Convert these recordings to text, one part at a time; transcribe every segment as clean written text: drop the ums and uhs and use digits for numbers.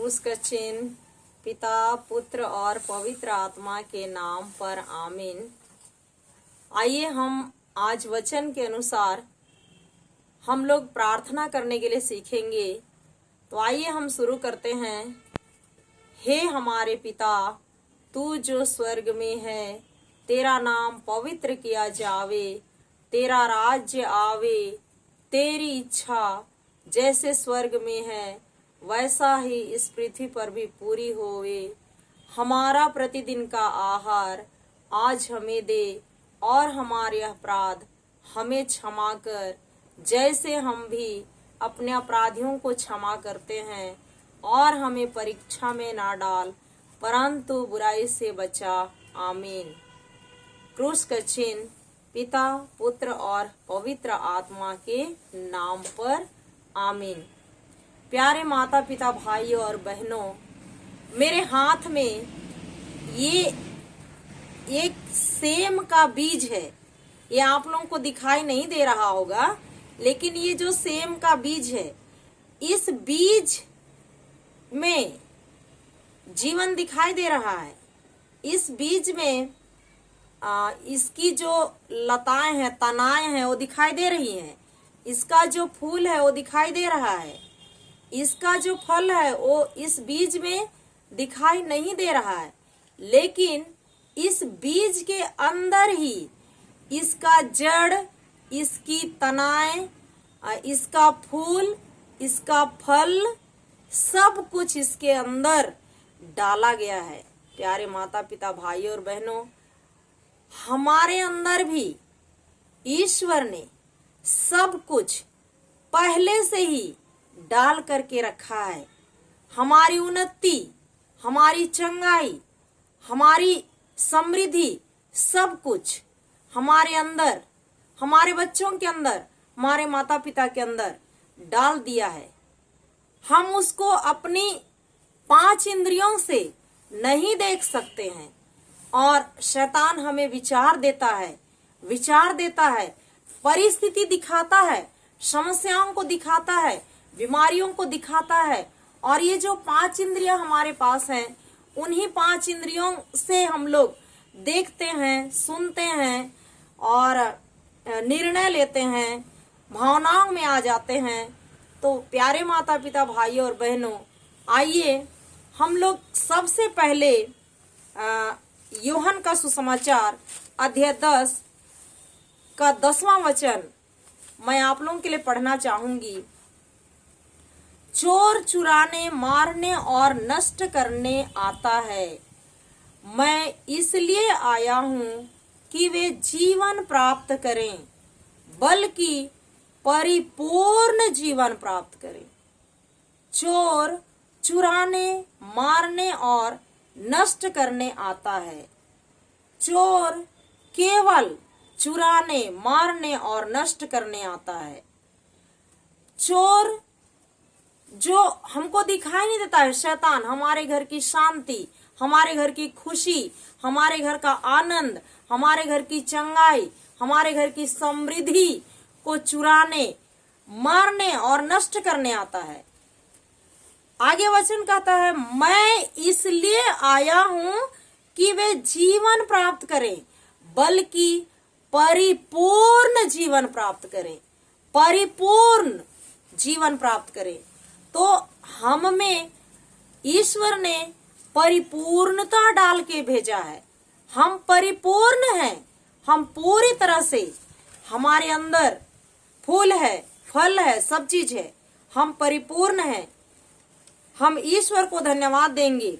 क्रूस का चिन्ह पिता, पुत्र और पवित्र आत्मा के नाम पर आमीन। आइए हम आज वचन के अनुसार हम लोग प्रार्थना करने के लिए सीखेंगे। तो आइए हम शुरू करते हैं। हे हमारे पिता, तू जो स्वर्ग में है, तेरा नाम पवित्र किया जावे, तेरा राज्य आवे, तेरी इच्छा जैसे स्वर्ग में है वैसा ही इस पृथ्वी पर भी पूरी होवे। हमारा प्रतिदिन का आहार आज हमें दे और हमारे अपराध हमें क्षमा कर, जैसे हम भी अपने अपराधियों को क्षमा करते हैं, और हमें परीक्षा में ना डाल परंतु बुराई से बचा। आमीन। क्रूस का चिन्ह पिता, पुत्र और पवित्र आत्मा के नाम पर आमीन। प्यारे माता पिता, भाइयों और बहनों, मेरे हाथ में ये एक सेम का बीज है। ये आप लोगों को दिखाई नहीं दे रहा होगा, लेकिन ये जो सेम का बीज है, इस बीज में जीवन दिखाई दे रहा है। इस बीज में इसकी जो लताएं हैं, तनाएं हैं, वो दिखाई दे रही हैं। इसका जो फूल है वो दिखाई दे रहा है। इसका जो फल है वो इस बीज में दिखाई नहीं दे रहा है, लेकिन इस बीज के अंदर ही इसका जड़, इसकी तनाएं, इसका फूल, इसका फल, सब कुछ इसके अंदर डाला गया है। प्यारे माता पिता, भाइयों और बहनों, हमारे अंदर भी ईश्वर ने सब कुछ पहले से ही डाल करके रखा है। हमारी उन्नति, हमारी चंगाई, हमारी समृद्धि, सब कुछ हमारे अंदर, हमारे बच्चों के अंदर, हमारे माता पिता के अंदर डाल दिया है। हम उसको अपनी 5 इंद्रियों से नहीं देख सकते हैं, और शैतान हमें विचार देता है, परिस्थिति दिखाता है, समस्याओं को दिखाता है, बीमारियों को दिखाता है। और ये जो 5 इंद्रियां हमारे पास हैं, उन्हीं 5 इंद्रियों से हम लोग देखते हैं, सुनते हैं और निर्णय लेते हैं, भावनाओं में आ जाते हैं। तो प्यारे माता पिता, भाइयों और बहनों, आइए हम लोग सबसे पहले यूहन्ना का सुसमाचार अध्याय 10 का 10वां वचन मैं आप लोगों के लिए पढ़ना चाहूंगी। चोर चुराने, मारने और नष्ट करने आता है। मैं इसलिए आया हूं कि वे जीवन प्राप्त करें, बल्कि परिपूर्ण जीवन प्राप्त करें। चोर चुराने, मारने और नष्ट करने आता है। चोर केवल चुराने, मारने और नष्ट करने आता है। चोर जो हमको दिखाई नहीं देता है, शैतान हमारे घर की शांति, हमारे घर की खुशी, हमारे घर का आनंद, हमारे घर की चंगाई, हमारे घर की समृद्धि को चुराने, मारने और नष्ट करने आता है। आगे वचन कहता है, मैं इसलिए आया हूं कि वे जीवन प्राप्त करें, बल्कि परिपूर्ण जीवन प्राप्त करें, परिपूर्ण जीवन प्राप्त करें। तो हम में ईश्वर ने परिपूर्णता डाल के भेजा है। हम परिपूर्ण हैं, हम पूरी तरह से, हमारे अंदर फूल है, फल है, सब चीज है, हम परिपूर्ण हैं। हम ईश्वर को धन्यवाद देंगे।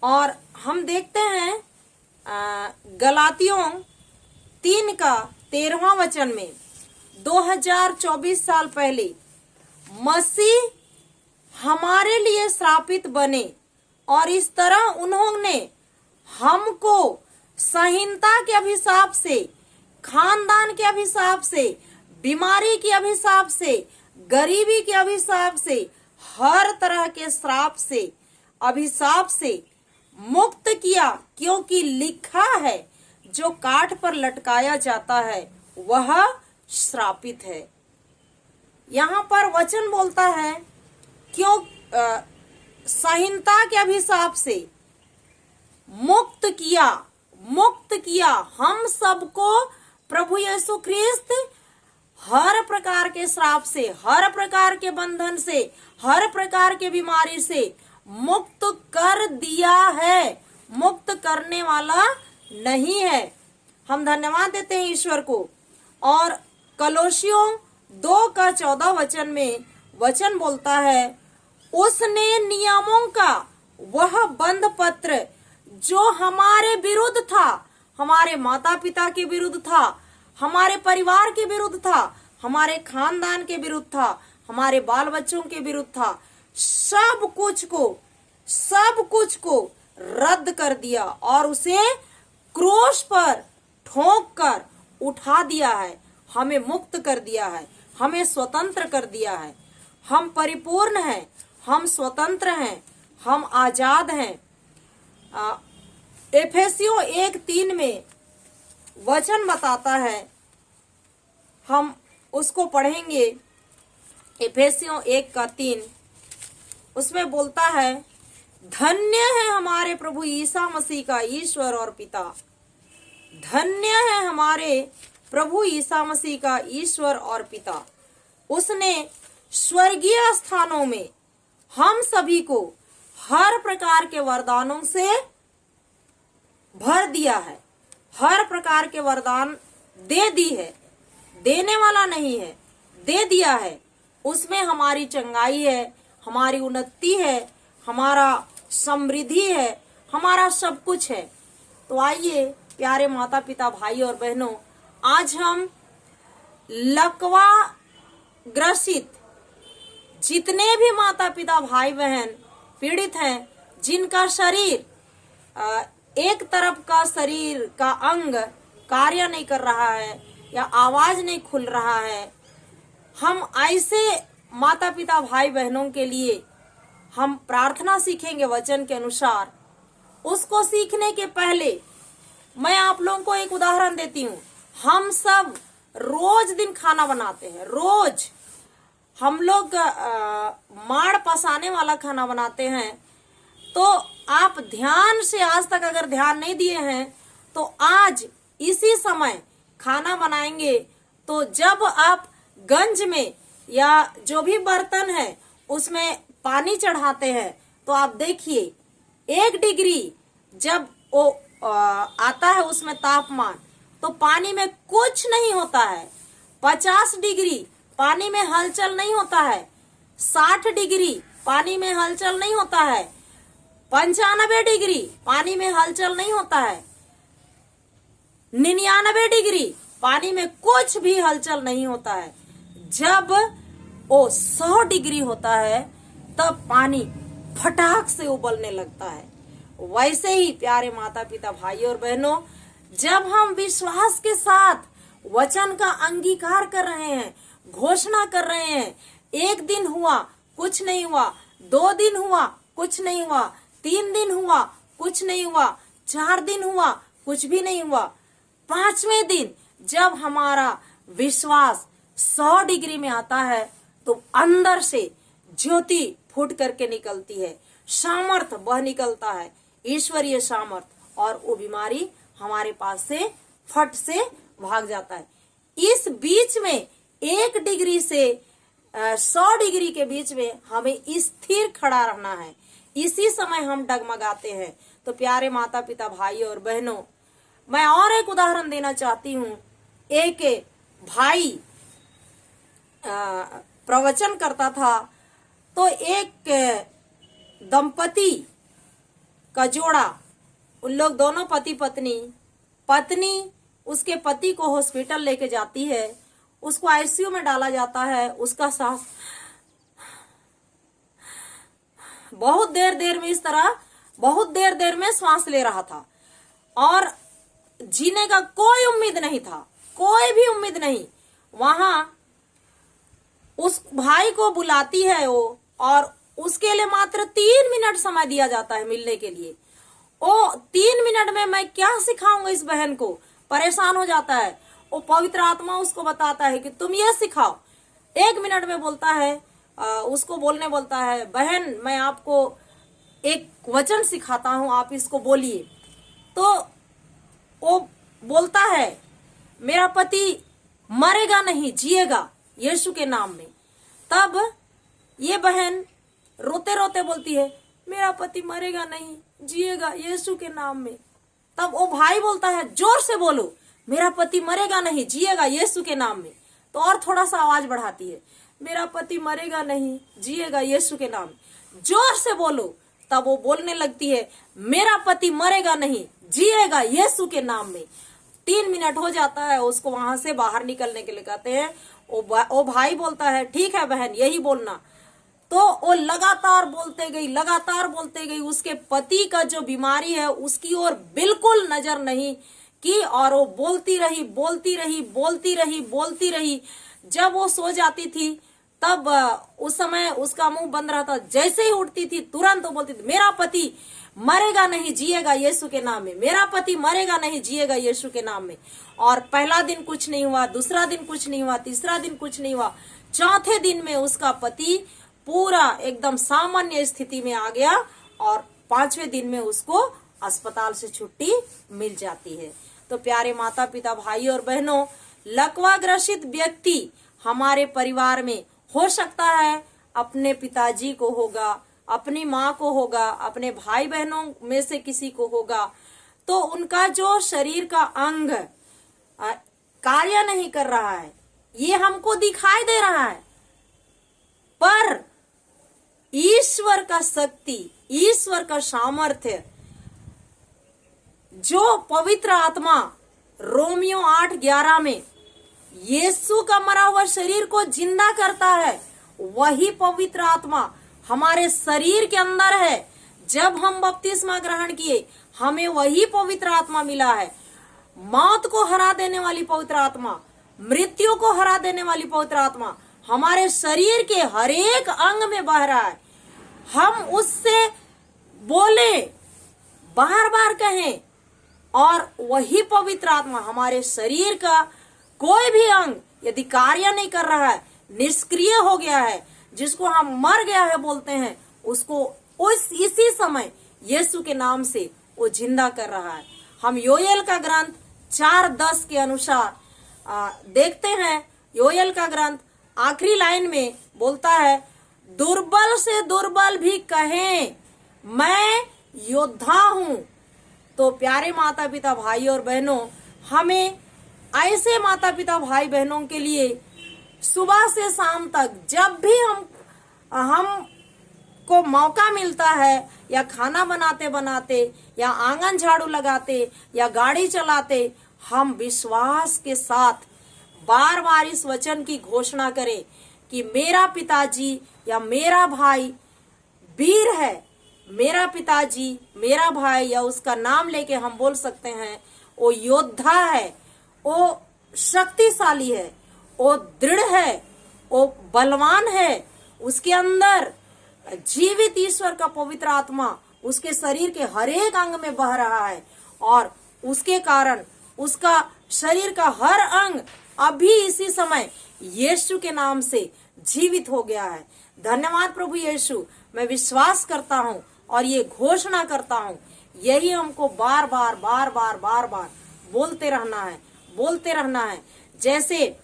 और हम देखते हैं गलातियों 3 का 13वां वचन में, 2024 साल पहले मसीह हमारे लिए श्रापित बने, और इस तरह उन्होंने हमको संहीनता के अभिशाप से, खानदान के अभिशाप से, बीमारी के अभिशाप से, गरीबी के अभिशाप से, हर तरह के श्राप से, अभिशाप से मुक्त किया। क्योंकि लिखा है, जो काठ पर लटकाया जाता है वह श्रापित है। यहाँ पर वचन बोलता है संहिता के अभिशाप से मुक्त किया हम सबको प्रभु यीशु ख्रिस्त हर प्रकार के श्राप से, हर प्रकार के बंधन से, हर प्रकार के बीमारी से मुक्त कर दिया है, मुक्त करने वाला नहीं है। हम धन्यवाद देते हैं ईश्वर को। और कलोसियों 2:14 में वचन बोलता है, उसने नियमों का वह बंध पत्र जो हमारे विरुद्ध था, हमारे माता पिता के विरुद्ध था, हमारे परिवार के विरुद्ध था, हमारे खानदान के विरुद्ध था, हमारे बाल बच्चों के विरुद्ध था, सब कुछ को रद्द कर दिया और उसे क्रूस पर ठोक कर उठा दिया है। हमें मुक्त कर दिया है, हमें स्वतंत्र कर दिया है। हम परिपूर्ण हैं, हम स्वतंत्र हैं, हम आजाद हैं। एफेसियों 1:3 में वचन बताता है, हम उसको पढ़ेंगे। एफेसियों 1:3 उसमें बोलता है, धन्य है हमारे प्रभु ईसा मसीह का ईश्वर और पिता। धन्य है हमारे प्रभु ईसा मसीह का ईश्वर और पिता। उसने स्वर्गीय स्थानों में हम सभी को हर प्रकार के वरदानों से भर दिया है। हर प्रकार के वरदान दे दी है, देने वाला नहीं है, दे दिया है। उसमें हमारी चंगाई है, हमारी उन्नति है, हमारा समृद्धि है, हमारा सब कुछ है। तो आइए प्यारे माता पिता भाई और बहनों, आज हम लकवा ग्रसित जितने भी माता पिता भाई बहन पीड़ित हैं, जिनका शरीर एक तरफ का शरीर का अंग कार्य नहीं कर रहा है या आवाज नहीं खुल रहा है, हम ऐसे माता पिता भाई बहनों के लिए हम प्रार्थना सीखेंगे वचन के अनुसार। उसको सीखने के पहले मैं आप लोगों को एक उदाहरण देती हूँ। हम सब रोज दिन खाना बनाते हैं, रोज हम लोग माड़ पसाने वाला खाना बनाते हैं। तो आप ध्यान से आज तक अगर ध्यान नहीं दिए हैं तो आज इसी समय खाना बनाएंगे, तो जब आप गंज में या जो भी बर्तन है उसमें पानी चढ़ाते हैं तो आप देखिए 1 डिग्री जब वो आता है उसमें तापमान, तो पानी में कुछ नहीं होता है। 50 डिग्री पानी में हलचल नहीं होता है, 60 डिग्री पानी में हलचल नहीं होता है, 95 डिग्री पानी में हलचल नहीं होता है, 99 डिग्री पानी में कुछ भी हलचल नहीं होता है। जब वो 100 डिग्री होता है तब पानी फटाक से उबलने लगता है। वैसे ही प्यारे माता पिता भाई और बहनों, जब हम विश्वास के साथ वचन का अंगीकार कर रहे हैं, घोषणा कर रहे हैं, 1 दिन हुआ कुछ नहीं हुआ, 2 दिन हुआ कुछ नहीं हुआ, 3 दिन हुआ कुछ नहीं हुआ, 4 दिन हुआ कुछ भी नहीं हुआ, 5वें दिन जब हमारा विश्वास 100 डिग्री में आता है तो अंदर से ज्योति फूट करके निकलती है, सामर्थ बह निकलता है, ईश्वरीय सामर्थ, और वो बीमारी हमारे पास से फट से भाग जाता है। इस बीच में 1 डिग्री से 100 डिग्री के बीच में हमें स्थिर खड़ा रहना है। इसी समय हम डगमगाते हैं। तो प्यारे माता पिता भाई और बहनों, मैं और एक उदाहरण देना चाहती हूँ। एक भाई प्रवचन करता था, तो एक दंपति का जोड़ा, उन लोग दोनों पति पत्नी उसके पति को हॉस्पिटल लेके जाती है, उसको आईसीयू में डाला जाता है। उसका सांस बहुत देर में इस तरह बहुत देर में सांस ले रहा था और जीने का कोई उम्मीद नहीं था, कोई भी उम्मीद नहीं। वहां उस भाई को बुलाती है वो, और उसके लिए मात्र 3 मिनट समय दिया जाता है मिलने के लिए। ओ 3 मिनट में मैं क्या सिखाऊंगा इस बहन को, परेशान हो जाता है। वो पवित्र आत्मा उसको बताता है कि तुम ये सिखाओ। 1 मिनट में बोलता है, उसको बोलता है, बहन मैं आपको एक वचन सिखाता हूं, आप इसको बोलिए। तो वो बोलता है मेरा पति मरेगा नहीं, जिएगा यीशु के नाम में। तब ये बहन रोते रोते बोलती है मेरा पति मरेगा नहीं, जिएगा यीशु के नाम में। तब वो भाई बोलता है जोर से बोलो, मेरा पति मरेगा नहीं, जिएगा यीशु के नाम में। तो और थोड़ा सा आवाज बढ़ाती है, मेरा पति मरेगा नहीं, जिएगा यीशु के नाम में, जोर से बोलो। तब वो बोलने लगती है मेरा पति मरेगा नहीं, जिएगा यीशु के नाम में। 3 मिनट हो जाता है, उसको वहां से बाहर निकलने के लिए कहते हैं। वो भाई बोलता है ठीक है बहन, यही बोलना। तो वो लगातार बोलते गई। उसके पति का जो बीमारी है उसकी ओर बिल्कुल नजर नहीं की, और वो बोलती रही। जब वो सो जाती थी तब उस समय उसका मुंह बंद रहता। जैसे ही उठती थी तुरंत वो बोलती थी मेरा पति मरेगा नहीं, जिएगा यीशु के नाम में, मेरा पति मरेगा नहीं, जिएगा यीशु के नाम में। और पहला दिन कुछ नहीं हुआ, दूसरा दिन कुछ नहीं हुआ, तीसरा दिन कुछ नहीं हुआ, चौथे दिन में उसका पति पूरा एकदम सामान्य स्थिति में आ गया, और 5वें दिन में उसको अस्पताल से छुट्टी मिल जाती है। तो प्यारे माता पिता भाई और बहनों, लकवा ग्रसित व्यक्ति हमारे परिवार में हो सकता है अपने पिताजी को होगा, अपनी माँ को होगा, अपने भाई बहनों में से किसी को होगा। तो उनका जो शरीर का अंग कार्य नहीं कर रहा है, ये हमको दिखाई दे रहा है, पर ईश्वर का शक्ति, ईश्वर का सामर्थ्य, जो पवित्र आत्मा रोमियो 8:11 में यीशु का मरा हुआ शरीर को जिंदा करता है, वही पवित्र आत्मा हमारे शरीर के अंदर है। जब हम बपतिस्मा ग्रहण किए हमें वही पवित्र आत्मा मिला है। मौत को हरा देने वाली पवित्र आत्मा, मृत्यु को हरा देने वाली पवित्र आत्मा हमारे शरीर के हर एक अंग में बह रहा है। हम उससे बोले, बार बार कहें, और वही पवित्र आत्मा हमारे शरीर का कोई भी अंग यदि कार्य नहीं कर रहा है, निष्क्रिय हो गया है, जिसको हम मर गया है बोलते हैं, उसको इसी समय यीशु के नाम से वो जिंदा कर रहा है। हम योएल का ग्रंथ 4:10 के अनुसार देखते हैं। योएल का ग्रंथ आखिरी लाइन में बोलता है दुर्बल से दुर्बल भी कहें मैं योद्धा हूं। तो प्यारे माता पिता भाई और बहनों, हमें ऐसे माता पिता भाई बहनों के लिए सुबह से शाम तक जब भी हम को मौका मिलता है, या खाना बनाते बनाते, या आंगन झाड़ू लगाते, या गाड़ी चलाते, हम विश्वास के साथ बार बार इस वचन की घोषणा करें कि मेरा पिताजी या मेरा भाई वीर है, मेरा पिताजी, मेरा भाई, या उसका नाम लेके हम बोल सकते हैं वो योद्धा है, वो शक्तिशाली है, वो दृढ़ है, वो बलवान है। उसके अंदर जीवित ईश्वर का पवित्र आत्मा उसके शरीर के हर एक अंग में बह रहा है, और उसके कारण उसका शरीर का हर अंग अभी इसी समय यीशु के नाम से जीवित हो गया है। धन्यवाद प्रभु यीशु। मैं विश्वास करता हूँ और ये घोषणा करता हूँ, यही हमको बार बार बोलते रहना है। जैसे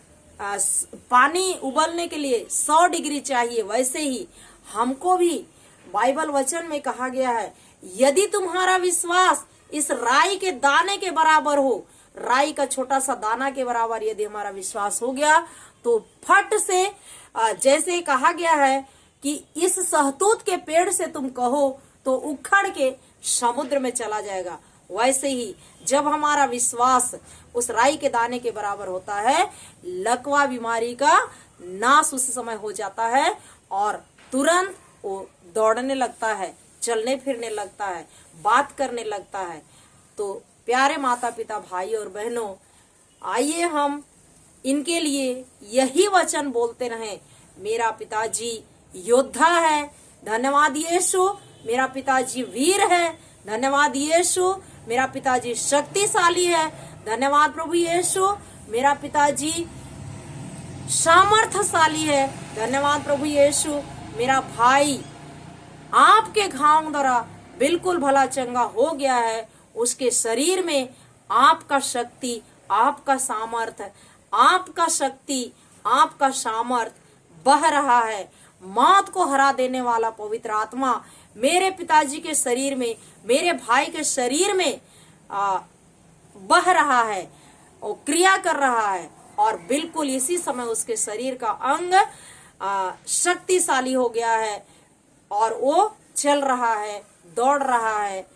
पानी उबलने के लिए 100 डिग्री चाहिए, वैसे ही हमको भी बाइबल वचन में कहा गया है, यदि तुम्हारा विश्वास इस राई के दाने के बराबर हो, राई का छोटा सा दाना के बराबर यदि हमारा विश्वास हो गया, तो फट से जैसे कहा गया है कि इस सहतूत के पेड़ से तुम कहो तो उखड़ के समुद्र में चला जाएगा, वैसे ही जब हमारा विश्वास उस राई के दाने के बराबर होता है, लकवा बीमारी का नाश उस समय हो जाता है, और तुरंत वो दौड़ने लगता है, चलने फिरने लगता है, बात करने लगता है। तो प्यारे माता पिता भाई और बहनों, आइए हम इनके लिए यही वचन बोलते रहें, मेरा पिताजी योद्धा है, धन्यवाद यीशु, मेरा पिताजी वीर है, धन्यवाद यीशु, मेरा पिताजी शक्तिशाली है, धन्यवाद प्रभु यीशु, मेरा पिताजी सामर्थ्यशाली है, धन्यवाद प्रभु यीशु, मेरा भाई आपके घाव द्वारा बिल्कुल भला चंगा हो गया है। उसके शरीर में आपका शक्ति, आपका सामर्थ, आपका शक्ति, आपका सामर्थ बह रहा है। मौत को हरा देने वाला पवित्र आत्मा मेरे पिताजी के शरीर में, मेरे भाई के शरीर में बह रहा है और क्रिया कर रहा है, और बिल्कुल इसी समय उसके शरीर का अंग शक्तिशाली हो गया है और वो चल रहा है, दौड़ रहा है,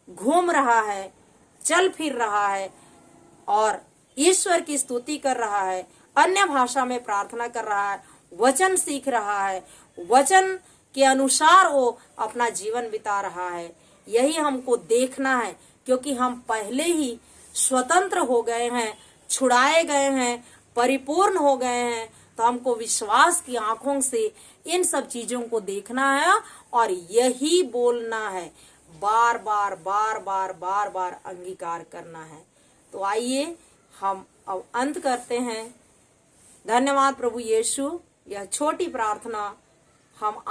घूम रहा है, चल फिर रहा है और ईश्वर की स्तुति कर रहा है, अन्य भाषा में प्रार्थना कर रहा है, वचन सीख रहा है, वचन के अनुसार वो अपना जीवन बिता रहा है। यही हमको देखना है, क्योंकि हम पहले ही स्वतंत्र हो गए हैं, छुड़ाए गए हैं, परिपूर्ण हो गए हैं। तो हमको विश्वास की आंखों से इन सब चीजों को देखना है और यही बोलना है, बार बार बार बार बार बार अंगीकार करना है। तो आइए हम अब अंत करते हैं। धन्यवाद प्रभु यीशु। यह छोटी प्रार्थना हम